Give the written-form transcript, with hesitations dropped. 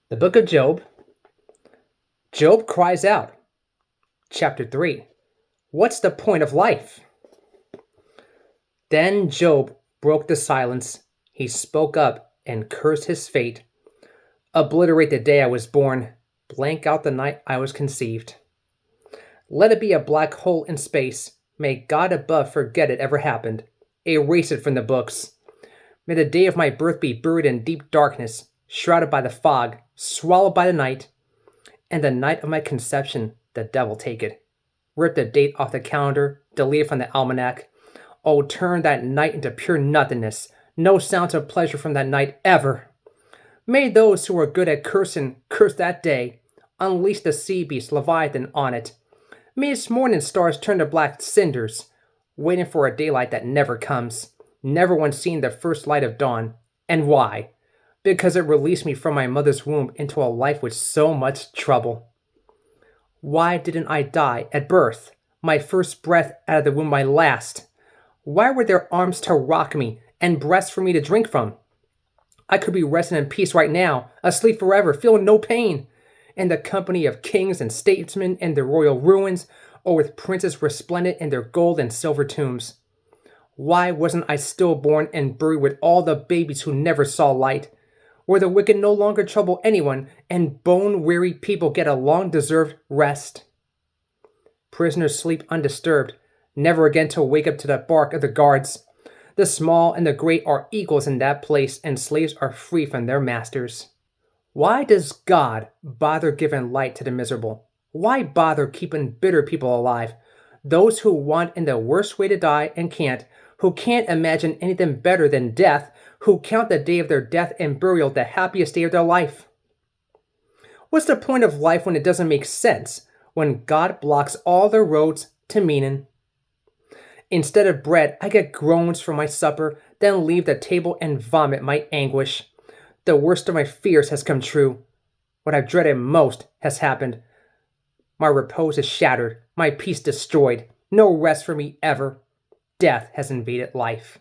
The book of Job. Job cries out. Chapter 3. What's the point of life? Then Job broke the silence. He spoke up and cursed his fate. Obliterate the day I was born. Blank out the night I was conceived. Let it be a black hole in space. May God above forget it ever happened. Erase it from the books. May the day of my birth be buried in deep darkness, shrouded by the fog, swallowed by the night. And the night of my conception, the devil take it. Rip the date off the calendar, delete it from the almanac. Oh, turn that night into pure nothingness. No sounds of pleasure from that night ever. May those who are good at cursing curse that day. Unleash the sea beast Leviathan on it. May its morning stars turn to black cinders, waiting for a daylight that never comes. Never once seen the first light of dawn. And why? Because it released me from my mother's womb into a life with so much trouble. Why didn't I die at birth? My first breath out of the womb my last. Why were there arms to rock me and breasts for me to drink from? I could be resting in peace right now, asleep forever, feeling no pain, in the company of kings and statesmen in their royal ruins, or with princes resplendent in their gold and silver tombs. Why wasn't I stillborn and buried with all the babies who never saw light, where the wicked no longer trouble anyone and bone-weary people get a long-deserved rest? Prisoners sleep undisturbed, never again to wake up to the bark of the guards. The small and the great are equals in that place, and slaves are free from their masters. Why does God bother giving light to the miserable? Why bother keeping bitter people alive? Those who want in the worst way to die and can't, who can't imagine anything better than death, who count the day of their death and burial the happiest day of their life. What's the point of life when it doesn't make sense, when God blocks all the roads to meaning? Instead of bread, I get groans for my supper, then leave the table and vomit my anguish. The worst of my fears has come true. What I've dreaded most has happened. My repose is shattered, my peace destroyed. No rest for me ever. Death has invaded life.